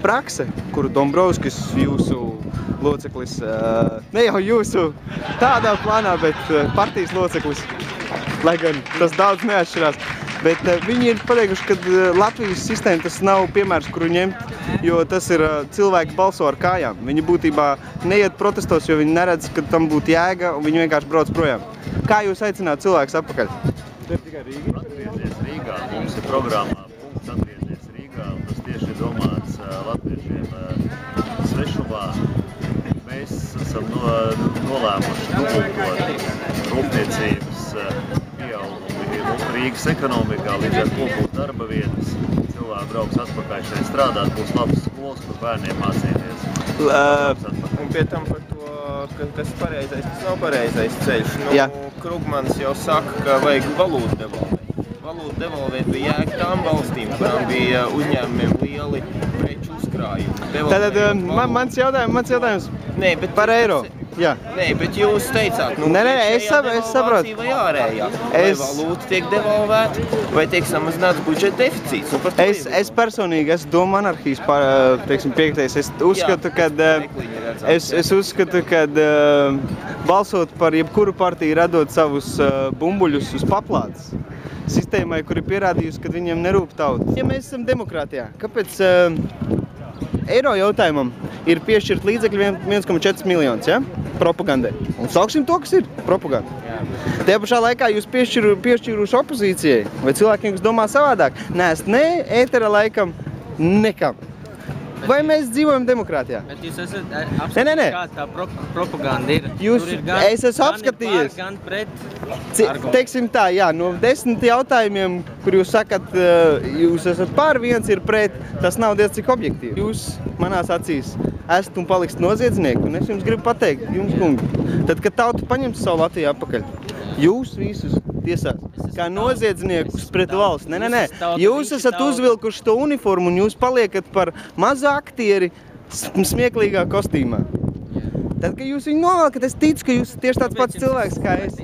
prakse, kuru Dombrovskis, jūsu loceklis, ne jau jūsu tādā plānā, bet partijas loceklis, lai gan tas daudz neatšķirās. Bet viņi ir pateikuši, ka Latvijas sistēma tas nav piemērs, kuru ņemt, jo tas ir cilvēki balso ar kājām. Viņi būtībā neiet protestos, jo viņi neredz, ka tam būtu jēga, un viņi vienkārši brauc projām. Kā jūs aicināt cilvēkus atpakaļ? Atgriezies Rīgā. Mums ir programmā punkts atgriezies Rīgā, un tas tieši ir domāts latviešiem svešumā. Mēs esam nolēmuši dubultot rūpniecības pieaugumu Rīgas ekonomikā, līdz ar to būs darba vietas, cilvēki brauks atpakaļ šeit strādāt, būs labas skolas, kur bērniem mācīties. Un pie tam par to, kas pareizais, tas nav pareizais ceļš. Krugmans jau saka, ka vajag valūtu devalvēt. Valūtu devalvēt bija jēga tām valstīm, kurām bija uzņēmumiem lieli preču uzkrājumi. Tātad mans jautājums par eiro. Jā. Nē, bet jūs teicāt, es saprotu. Vai ārējā? Vai valūta tiek devalvēta, vai tiek samazināts budžeta deficīts? Es personīgi esmu doma anarhijas piektais. Es uzskatu, ka balsot par jebkuru partiju radot savus bumbuļus uz paplātes sistēmai, kuri pierādījusi, ka viņiem nerūp tauta. Ja mēs esam demokrātijā, kāpēc eiro jautājumam ir piešķirt līdzekļi 1,4 miljonus, ja? Propagandai. Un sauksim to, kas ir propaganda. Tajā pašā laikā jūs piešķiruši opozīcijai vai cilvēkiem, kas domā savādāk, neesat ne ētera laikam, nekam. Vai mēs dzīvojam demokrātijā? Bet jūs esat apskatījis, kā tā propaganda ir? Es esmu apskatījies. Gan pret argumentu. Teiksim tā, jā, no 10 jautājumiem, kur jūs sakat, jūs esat pār, viens ir pret, tas nav diez cik objektīvi. Jūs manās acīs esat un palikst noziedznieki, un es jums gribu pateikt, jums kungi, tad, kad tauta paņems savu Latviju atpakaļ, jūs visus tiesās kā noziedzniekus pret valsts. Nē. Jūs esat uzvilkuši to uniformu un jūs paliekat par mazu aktieri smieklīgā kostīmā. Tad, kad jūs viņu novelkat, es ticu, ka jūs tieši tāds pats cilvēks kā es.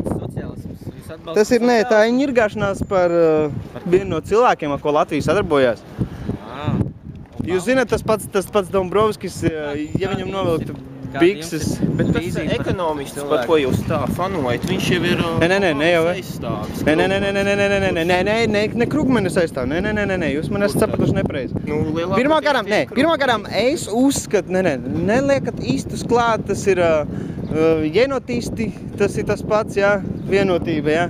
Tas ir, tā ir ņirgāšanās par vienu no cilvēkiem, ar ko Latvija sadarbojās. Jūs zināt, tas pats Dombrovskis, ja viņam novilktu bikses. Bet tas ekonomists, par ko jūs tā fanojat, viņš jau ir aizstāvis. Ne Krugmanis aizstāv. Nē, jūs man esat sapratuši nepareizi. Pirmkārt, es uzskatu, neliekat īstus klāt, tas ir jenotisti, tas ir tas pats, jā, vienotība, jā.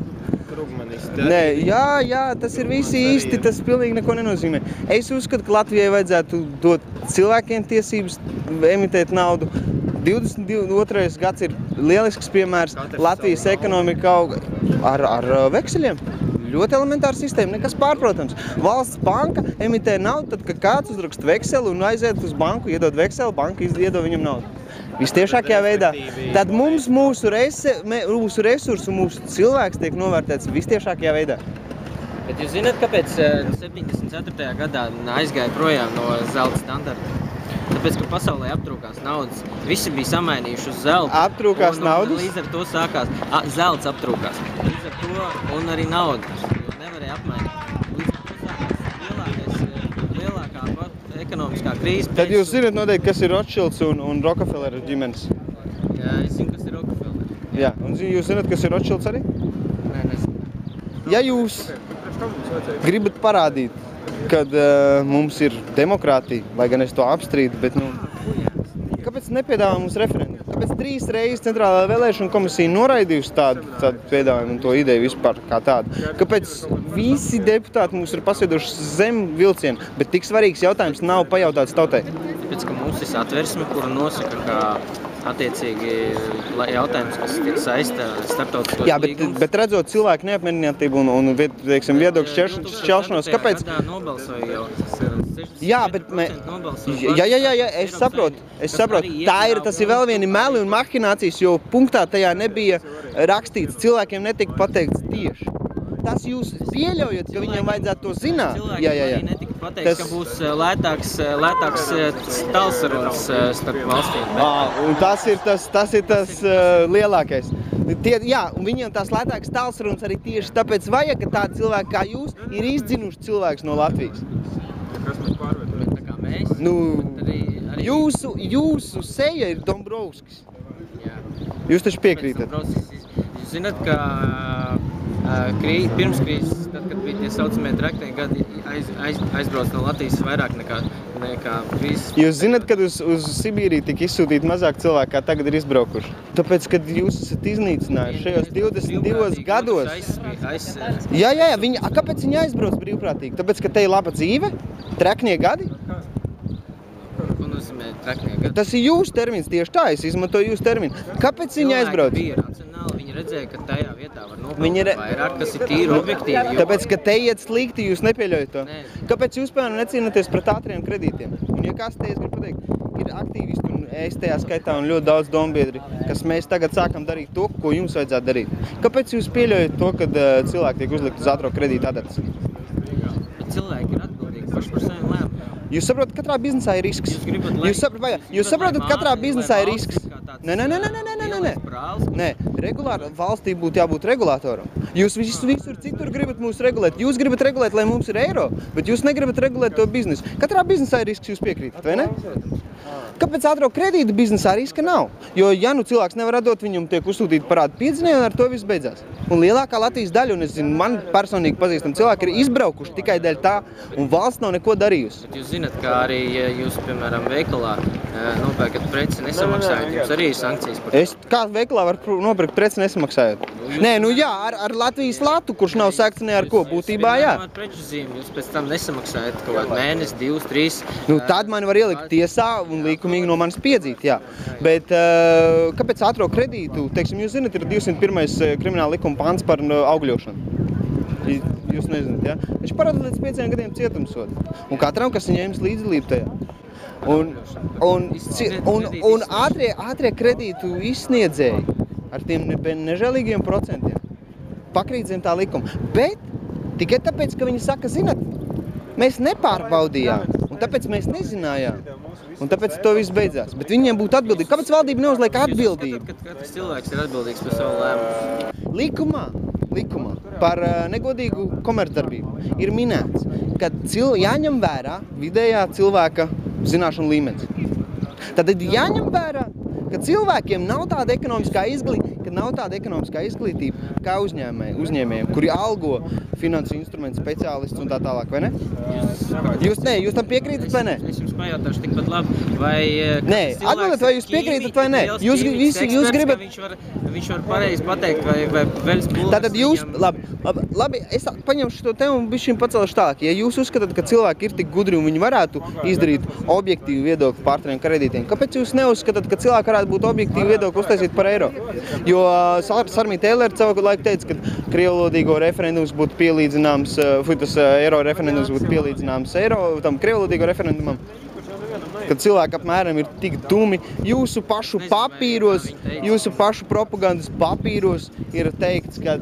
Nē, jā, tas ir visi īsti, tas pilnīgi neko nenozīmē. Es uzskatu, ka Latvijai vajadzētu dot cilvēkiem tiesības emitēt naudu. 22. gads ir lielisks piemērs. Latvijas ekonomika auga ar vekseļiem. Ļoti elementāra sistēma, nekas pārprotams. Valsts banka emitē naudu, tad, kad kāds uzrakst vekseli un aiziet uz banku, iedod vekseli, banka iedod viņam naudu. Vistiešākajā veidā. Tad mums mūsu resursu, mūsu cilvēks tiek novērtēts vistiešākajā veidā. Bet jūs zināt, kāpēc 74. gadā aizgāja projām no zelta standarta? Tāpēc, ka pasaulē aptrūkās naudas. Visi bija samainījuši uz zeltu. Aptrūkās naudas? Līdz ar to sākās. Zelts aptrūkās. Līdz ar to un arī naudas. Jo nevarēja apmainīt. Līdz ar to sākās lielākā ekonomiskā krīze. Tad jūs zināt noteikti, kas ir Rothschilds un Rockefeller ģimenes? Jā, es zinu, kas ir Rockefeller. Jā, un jūs zināt, kas ir Rothschilds arī? Nē, nezinu. Ja jūs gribat parādīt, kad mums ir demokrātija, lai gan es to apstrīdu, bet, kāpēc nepiedāvā mums referendumu? Kāpēc 3 reizes Centrālā vēlēšana komisija noraidījusi tādu piedāvājumu un to ideju vispār kā tādu? Kāpēc visi deputāti mums ir pasvieduši zem vilcienu, bet tik svarīgs jautājums nav pajautāts tautai? Tāpēc, ka mums ir satversme, kura nosaka, ka attiecīgi jautājums, kas saista starptautiskos līgumus. Bet redzot cilvēku neapmierinātību un viedokļu šķelšanos, kāpēc? Gadā nobalsoja jau 60% nobalsoja. Jā, es saprotu. Tas ir vēl vieni meli un mahinācijas, jo punktā tajā nebija rakstīts, cilvēkiem netika pateikts tieši. Tas jūs pieļaujat, ka viņiem vajadzētu to zināt? Cilvēkiem arī netika pateikts, ka būs lētāks tālsarunas starp valstīm. Un tas ir tas lielākais. Un viņiem tās lētākas tālsarunas arī tieši tāpēc vajag, ka tādi cilvēki kā jūs ir izdzinuši cilvēks no Latvijas. Kas mēs pārvietojam? Tā kā mēs? Jūsu seja ir Dombrovskis. Jā. Jūs taču piekrītat? Jūs zināt, ka pirms krīzes, tad, kad bija tie saucamie traknie gadi, aizbrauc no Latvijas vairāk nekā krīzes. Jūs zināt, kad uz Sibīriju tika izsūtīti mazāk cilvēki, kā tagad ir izbraukuši? Tāpēc, kad jūs esat iznīcinājuši šajos 22 gados. Jā, kāpēc viņi aizbrauc brīvprātīgi? Tāpēc, ka te ir laba dzīve? Traknie gadi? Ko nozīmē traknie gadi? Tas ir jūsu termins, tieši tā, es izmantoju jūsu terminu. Kāpēc viņi aizbrauc? Cilvēki bija racionāli, viņi redzēja, ka tajā vietā var nopelnīt vairāk, kas ir tīri objektīvi. Tāpēc, ka te iet slikti, jūs nepieļaujat to. Kāpēc jūs, piemēram, necīnaties pret ātriem kredītiem? Un ja kas te, es gribu pateikt, ir aktīvisti un es tajā skaitā un ļoti daudz dombiedri, kas mēs tagad sākam darīt to, ko jums vajadzētu darīt. Kāpēc jūs pieļaujat to, kad cilvēki tiek uzlikt uz ātro kredītu adatas? Bet cilvēki ir atbildīgi paši par saviem lēmumiem. Jūs saprotat, katrā biznesā ir risks. Jūs saprotat, katrā biznesā ir risks. Nē, regulāri valstī būtu jābūt regulātoram. Jūs visur citur gribat mūs regulēt. Jūs gribat regulēt, lai mums ir eiro, bet jūs negribat regulēt to biznesu. Katrā biznesā ir risks, jūs piekrītat, vai ne? Kāpēc ātro kredītu biznesā riska nav? Jo, ja nu cilvēks nevar atdot, viņam tiek uzsūtīti parādu piedzinēji, un ar to viss beidzās. Un lielākā Latvijas daļa, un es zinu, man personīgi pazīstam cilvēki, ir izbraukuši tikai dēļ tā, un valsts nav neko darījusi. Bet jūs zināt, kā arī, ja jūs, piemēram, veikalā nopērkat preci nesamaksājot, jums arī ir sankcijas par to? Kā veikalā var nopirkt preci nesamaksājot? Nē, nu jā, ar Latvijas latu, kurš nav sekts ne ar ko, būtībā jā. Jūs preču zīmi, jūs pēc tam nesamaksājat kaut kādu mēnesi, 2, 3. Nu, tad mani var ielikt tiesā un likumīgi no manis piedzīt, jā. Bet kāpēc ātro kredītu, teiksim, jūs zināt, ir 201. krimināla likuma pants par augļošanu. Jūs nezināt, jā? Viņš parāda līdz 5 gadiem cietumsodu. Un katram, kas ņēmis līdzdalību tajā. Un ātrie kredītu izsniedzēji ar tiem nežēlīgiem procentiem pakrīt zem tā likuma. Bet tikai tāpēc, ka viņi saka, zināt, mēs nepārbaudījām, un tāpēc mēs nezinājām. Un tāpēc to viss beidzās. Bet viņiem būtu atbildība. Kāpēc valdība neuzliek atbildību? Jūs uzskatāt, ka katrs cilvēks ir atbildīgs par savu lēmumu? Likumā par negodīgu komercdarbību ir minēts, ka jāņem vērā vidējā cilvēka zināšanu līmenis. Tad jāņem vērā, ka cilvēkiem nav tāda ekonomiskā izglītība kā uzņēmējiem, kuri algo finansu instrumentu speciālistus un tā tālāk, vai ne? Jūs tam piekrītat vai ne? Es jums pajautāšu tikpat labi, vai... Nē, atbildiet, vai jūs piekrītat vai ne? Jūs gribat... Viņš var pareizi pateikt, vai veļas pūles... Tātad jūs... Labi, es paņemšu šo tēmu un bišķiņ pacelšu tālāk. Ja jūs uzskatāt, ka cilvēki ir tik gudri un viņi varētu izdarīt objektīvu viedokli par ātriem kredītiem, kāpēc jūs neuzskatāt, ka cilvēki varētu būt objektīvu viedokli uztaisīt par eiro? Jo Sarmija Tēlere savu laiku teica, ka krievlodīgo referendums būtu pielīdzināms, tas eiro referendums būtu pielīdzināms tam krievlodīgo referendumam. Kad cilvēki apmēram ir tik dumi, jūsu pašu papīros, jūsu pašu propagandas papīros ir teikts, ka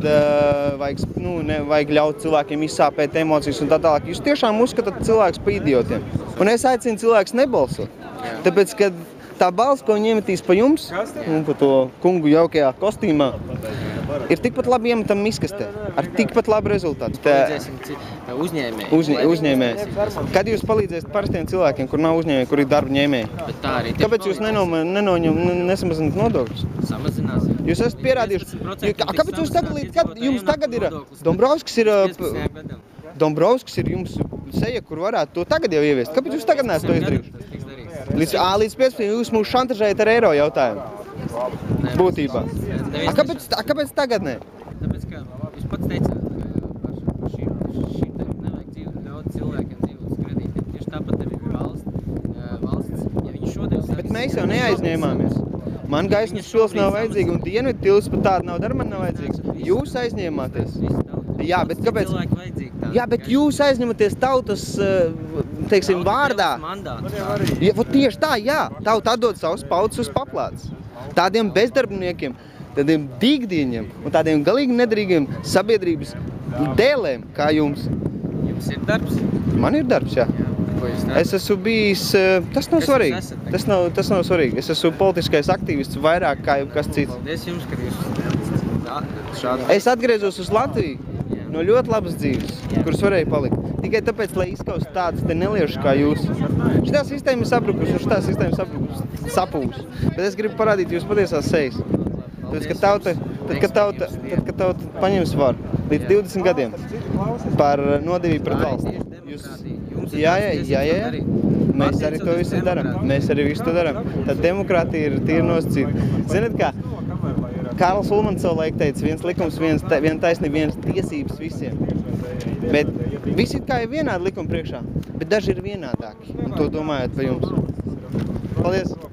vajag ļaut cilvēkiem izsāpēt emocijas un tā tālāk. Jūs tiešām uzskatāt cilvēkus pa idiotiem. Un es aicinu cilvēkus nebalsot. Tāpēc, kad tā balss, ko viņi iemetīs pa jums un pa to kungu jaukajā kostīmā, ir tikpat labi iemetam miskastē, ar tikpat labu rezultātu. Uzņēmēji. Kad jūs palīdzēsiet parastiem cilvēkiem, kur nav uzņēmēji, kur ir darba ņēmēji? Kāpēc jūs nesamazināt nodokļus? Samazinās. Jūs esat pierādījuši. Kāpēc jūs tagad ir... Dombrovskis ir jums seja, kur varētu to tagad jau ieviest. Kāpēc jūs tagad neesat to izdarījuši? Līdz 15 jūs mūs šantažējat ar eiro jautājumu. Būtībā. Kāpēc tagad ne? Tāpēc, ka jūs pats teicāt par šīm nevajag daudz cilvēkiem dzīvot uz kredītiem. Tieši tāpat arī valsts, ja viņi šodien... Bet mēs jau neaizņēmāmies. Man gaismas šils nav vajadzīga un dienvidu tils pat tāda nav man nav vajadzīgs. Jūs aizņēmāties. Jā, bet kāpēc? Jā, bet jūs aizņematies tautas, teiksim, vārdā. Ja, tieši tā, jā. Tauta atdod savus paudzes uz paplātes. Tādiem bezdarbniekiem, tādiem dīgdieņiem un tādiem galīgi nedarīgiem sabiedrības dēlēm, kā jums. Jums ir darbs? Man ir darbs, jā. Es esmu bijis, tas nav svarīgi. Tas nav svarīgi. Es esmu politiskais aktīvists vairāk kā kas cits. Paldies jums, ka jūs šādi... Es atgriezos uz Latviju no ļoti labas dzīves, kuras varēju palikt. Tikai tāpēc, lai izskaust tādas te neliešas kā jūs. Šitā sistēma ir sabrukusi, un šitā sistēma ir sapūs. Bet es gribu parādīt jūs patiesās sejas. Tad, kad tauta paņems varu līdz 20 gadiem par nodevību pret valsti. Jā. Mēs arī to visu darām. Tad demokrātija ir tīri nosacīta. Ziniet kā? Kārls Ulmans savulaik teica, viens likums, viena taisnība, vienas tiesības visiem. Bet visi kā ir vienādi likumi priekšā, bet daži ir vienādāki. Un to domājot par jums. Paldies!